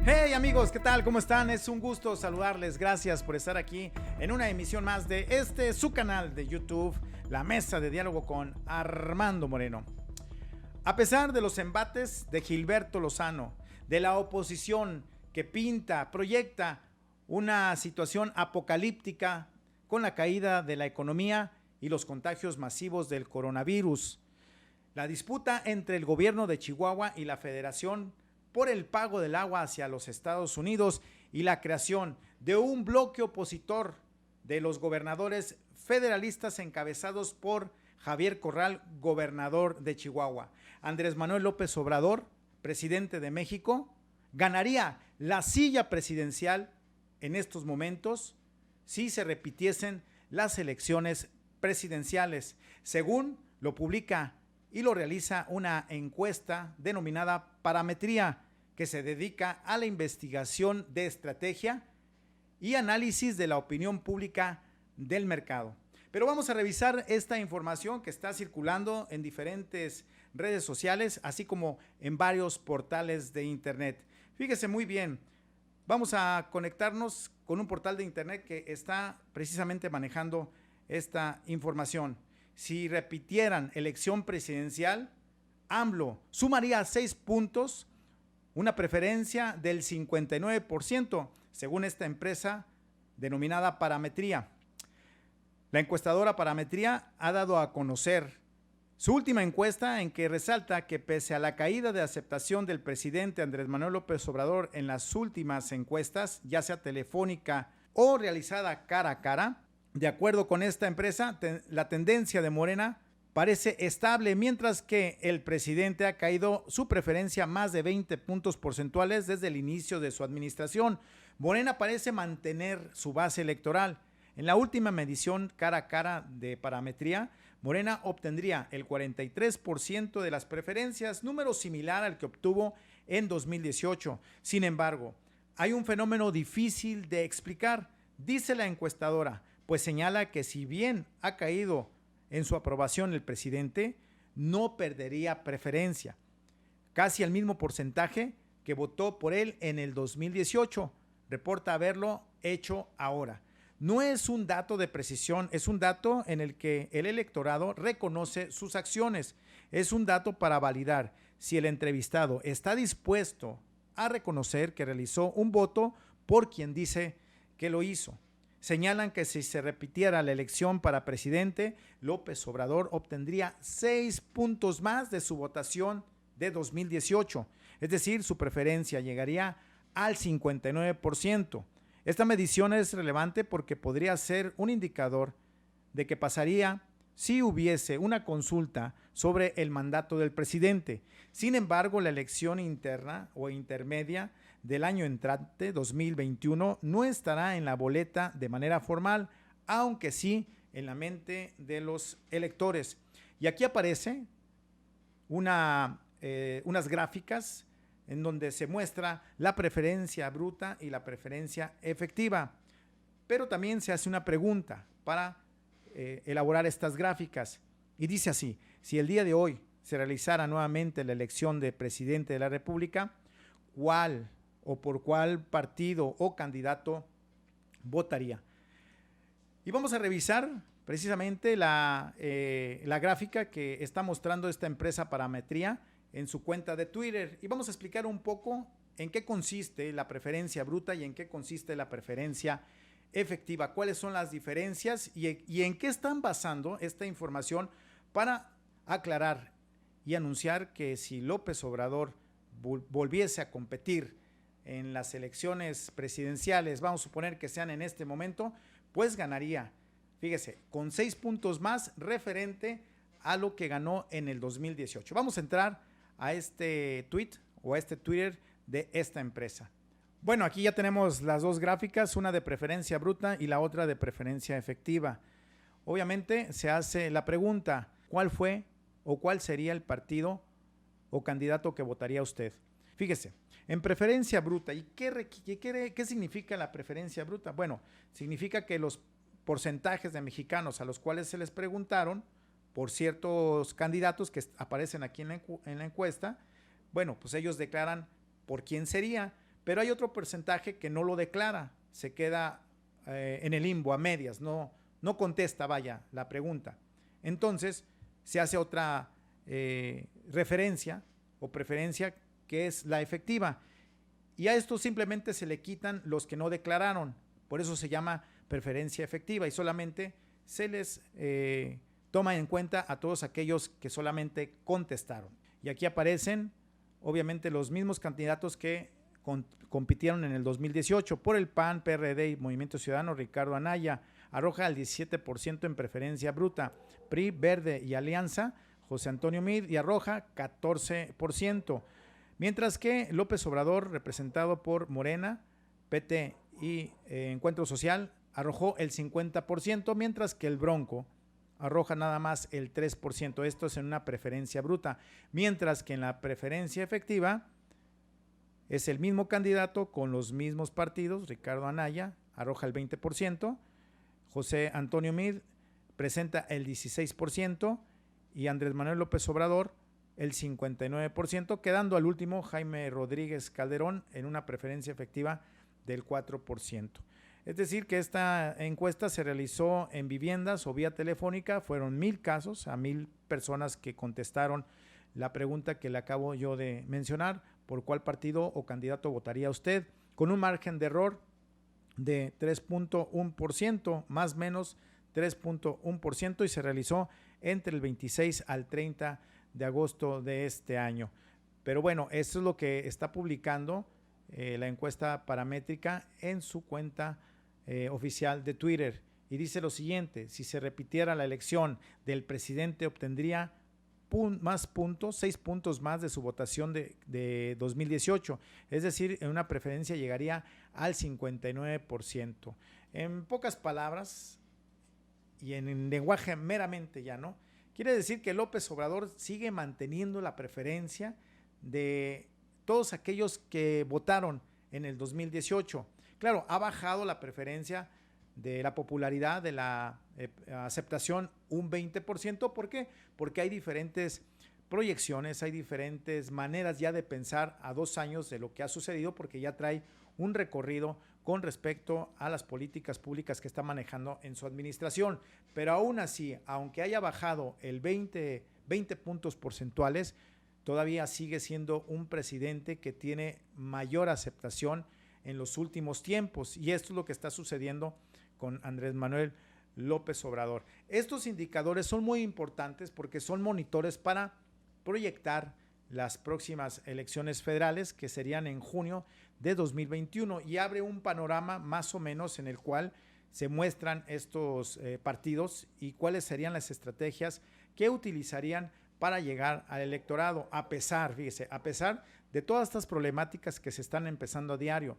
Hey amigos, ¿qué tal? ¿Cómo están? Es un gusto saludarles. Gracias por estar aquí en una emisión más de su canal de YouTube, La Mesa de Diálogo con Armando Moreno. A pesar de los embates de Gilberto Lozano, de la oposición que proyecta una situación apocalíptica con la caída de la economía y los contagios masivos del coronavirus, la disputa entre el gobierno de Chihuahua y la Federación por el pago del agua hacia los Estados Unidos y la creación de un bloque opositor de los gobernadores federalistas encabezados por Javier Corral, gobernador de Chihuahua. Andrés Manuel López Obrador, presidente de México, ganaría la silla presidencial en estos momentos si se repitiesen las elecciones presidenciales, según lo publica y lo realiza una encuesta denominada Parametría, que se dedica a la investigación de estrategia y análisis de la opinión pública del mercado. Pero vamos a revisar esta información que está circulando en diferentes redes sociales, así como en varios portales de internet. Fíjese muy bien, vamos a conectarnos con un portal de internet que está precisamente manejando esta información. Si repitieran elección presidencial, AMLO sumaría 6 puntos, una preferencia del 59%, según esta empresa denominada Parametría. La encuestadora Parametría ha dado a conocer su última encuesta en que resalta que pese a la caída de aceptación del presidente Andrés Manuel López Obrador en las últimas encuestas, ya sea telefónica o realizada cara a cara, de acuerdo con esta empresa, la tendencia de Morena parece estable, mientras que el presidente ha caído su preferencia más de 20 puntos porcentuales desde el inicio de su administración. Morena parece mantener su base electoral. En la última medición cara a cara de Parametría, Morena obtendría el 43% de las preferencias, número similar al que obtuvo en 2018. Sin embargo, hay un fenómeno difícil de explicar, dice la encuestadora, pues señala que si bien ha caído en su aprobación el presidente, no perdería preferencia, casi al mismo porcentaje que votó por él en el 2018, reporta haberlo hecho ahora. No es un dato de precisión, es un dato en el que el electorado reconoce sus acciones, es un dato para validar si el entrevistado está dispuesto a reconocer que realizó un voto por quien dice que lo hizo. Señalan que si se repitiera la elección para presidente, López Obrador obtendría 6 puntos más de su votación de 2018, es decir, su preferencia llegaría al 59%. Esta medición es relevante porque podría ser un indicador de que pasaría si hubiese una consulta sobre el mandato del presidente. Sin embargo, la elección interna o intermedia del año entrante, 2021, no estará en la boleta de manera formal, aunque sí en la mente de los electores. Y aquí aparece unas gráficas en donde se muestra la preferencia bruta y la preferencia efectiva. Pero también se hace una pregunta para elaborar estas gráficas. Y dice así: si el día de hoy se realizara nuevamente la elección de presidente de la República, ¿cuál o por cuál partido o candidato votaría? Y vamos a revisar precisamente la gráfica que está mostrando esta empresa Parametría en su cuenta de Twitter, y vamos a explicar un poco en qué consiste la preferencia bruta y en qué consiste la preferencia efectiva, cuáles son las diferencias y en qué están basando esta información para aclarar y anunciar que si López Obrador volviese a competir en las elecciones presidenciales, vamos a suponer que sean en este momento, pues ganaría, fíjese, con 6 puntos más referente a lo que ganó en el 2018. Vamos a entrar a este tweet o a este Twitter de esta empresa. Bueno, aquí ya tenemos las dos gráficas, una de preferencia bruta y la otra de preferencia efectiva. Obviamente se hace la pregunta, ¿cuál fue o cuál sería el partido o candidato que votaría usted? Fíjese, en preferencia bruta, ¿y qué significa la preferencia bruta? Bueno, significa que los porcentajes de mexicanos a los cuales se les preguntaron por ciertos candidatos que aparecen aquí en la encuesta, bueno, pues ellos declaran por quién sería, pero hay otro porcentaje que no lo declara, se queda en el limbo, a medias, no contesta, vaya, la pregunta. Entonces, se hace otra referencia o preferencia, que es la efectiva. Y a esto simplemente se le quitan los que no declararon, por eso se llama preferencia efectiva, y solamente se les toma en cuenta a todos aquellos que solamente contestaron. Y aquí aparecen, obviamente, los mismos candidatos que compitieron en el 2018 por el PAN, PRD y Movimiento Ciudadano. Ricardo Anaya arroja al 17% en preferencia bruta. PRI, Verde y Alianza, José Antonio Meade, y arroja 14%. Mientras que López Obrador, representado por Morena, PT y Encuentro Social, arrojó el 50%, mientras que el Bronco arroja nada más el 3%. Esto es en una preferencia bruta, mientras que en la preferencia efectiva es el mismo candidato con los mismos partidos. Ricardo Anaya arroja el 20%, José Antonio Meade presenta el 16% y Andrés Manuel López Obrador el 59%, quedando al último Jaime Rodríguez Calderón en una preferencia efectiva del 4%. Es decir, que esta encuesta se realizó en viviendas o vía telefónica, fueron 1,000 casos, a 1,000 personas que contestaron la pregunta que le acabo yo de mencionar: ¿por cuál partido o candidato votaría usted? Con un margen de error de 3.1%, más o menos 3.1%, y se realizó entre el 26 al 30 de agosto de este año. Pero bueno, esto es lo que está publicando la encuesta paramétrica en su cuenta oficial de Twitter, y dice lo siguiente: si se repitiera la elección del presidente, obtendría más puntos, 6 puntos más de su votación de 2018, es decir, en una preferencia llegaría al 59%. En pocas palabras y en lenguaje meramente llano, quiere decir que López Obrador sigue manteniendo la preferencia de todos aquellos que votaron en el 2018. Claro, ha bajado la preferencia de la popularidad, de la aceptación, un 20%. ¿Por qué? Porque hay diferentes proyecciones, hay diferentes maneras ya de pensar a 2 años de lo que ha sucedido, porque ya trae un recorrido con respecto a las políticas públicas que está manejando en su administración. Pero aún así, aunque haya bajado el 20 puntos porcentuales, todavía sigue siendo un presidente que tiene mayor aceptación en los últimos tiempos, y esto es lo que está sucediendo con Andrés Manuel López Obrador. Estos indicadores son muy importantes porque son monitores para proyectar las próximas elecciones federales, que serían en junio de 2021, y abre un panorama más o menos en el cual se muestran estos partidos y cuáles serían las estrategias que utilizarían para llegar al electorado, a pesar, fíjese, a pesar de todas estas problemáticas que se están empezando a diario,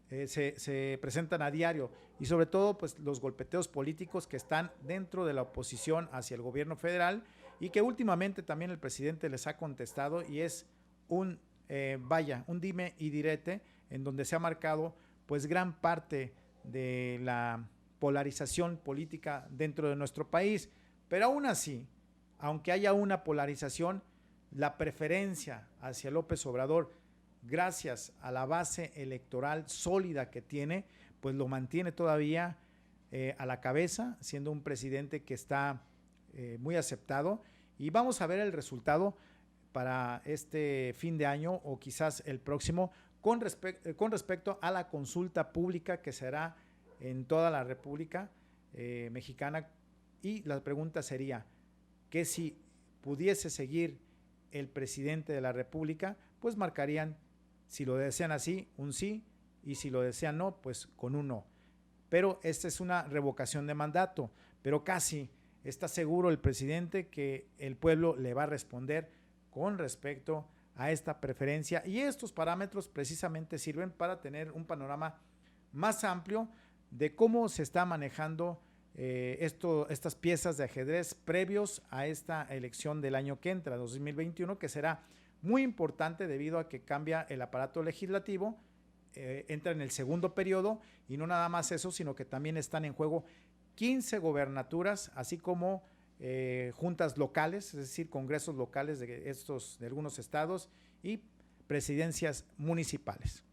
se presentan a diario, y sobre todo pues los golpeteos políticos que están dentro de la oposición hacia el gobierno federal, y que últimamente también el presidente les ha contestado, y es un dime y direte, en donde se ha marcado pues gran parte de la polarización política dentro de nuestro país. Pero aún así, aunque haya una polarización, la preferencia hacia López Obrador, gracias a la base electoral sólida que tiene, pues lo mantiene todavía a la cabeza, siendo un presidente que está muy aceptado. Y vamos a ver el resultado para este fin de año o quizás el próximo con respecto a la consulta pública que será en toda la República Mexicana. Y la pregunta sería que si pudiese seguir el presidente de la República, pues marcarían, si lo desean así, un sí, y si lo desean no, pues con un no. Pero esta es una revocación de mandato, pero casi está seguro el presidente que el pueblo le va a responder con respecto a esta preferencia, y estos parámetros precisamente sirven para tener un panorama más amplio de cómo se está manejando estas piezas de ajedrez previos a esta elección del año que entra, 2021, que será muy importante debido a que cambia el aparato legislativo, entra en el segundo periodo, y no nada más eso, sino que también están en juego 15 gobernaturas, así como juntas locales, es decir, congresos locales de algunos estados, y presidencias municipales.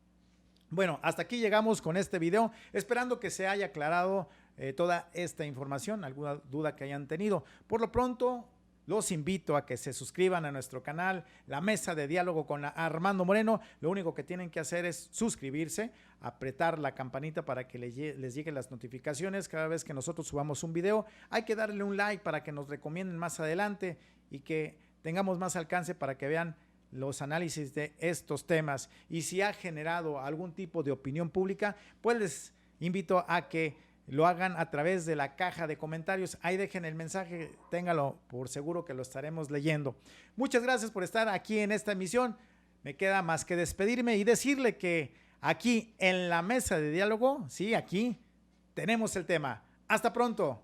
Bueno, hasta aquí llegamos con este video, esperando que se haya aclarado toda esta información, alguna duda que hayan tenido. Por lo pronto, los invito a que se suscriban a nuestro canal, La Mesa de Diálogo con Armando Moreno. Lo único que tienen que hacer es suscribirse, apretar la campanita para que les lleguen las notificaciones cada vez que nosotros subamos un video. Hay que darle un like para que nos recomienden más adelante y que tengamos más alcance para que vean los análisis de estos temas. Y si ha generado algún tipo de opinión pública, pues les invito a que lo hagan a través de la caja de comentarios. Ahí dejen el mensaje, téngalo por seguro que lo estaremos leyendo. Muchas gracias por estar aquí en esta emisión. Me queda más que despedirme y decirle que aquí en la mesa de diálogo, sí, aquí tenemos el tema. Hasta pronto.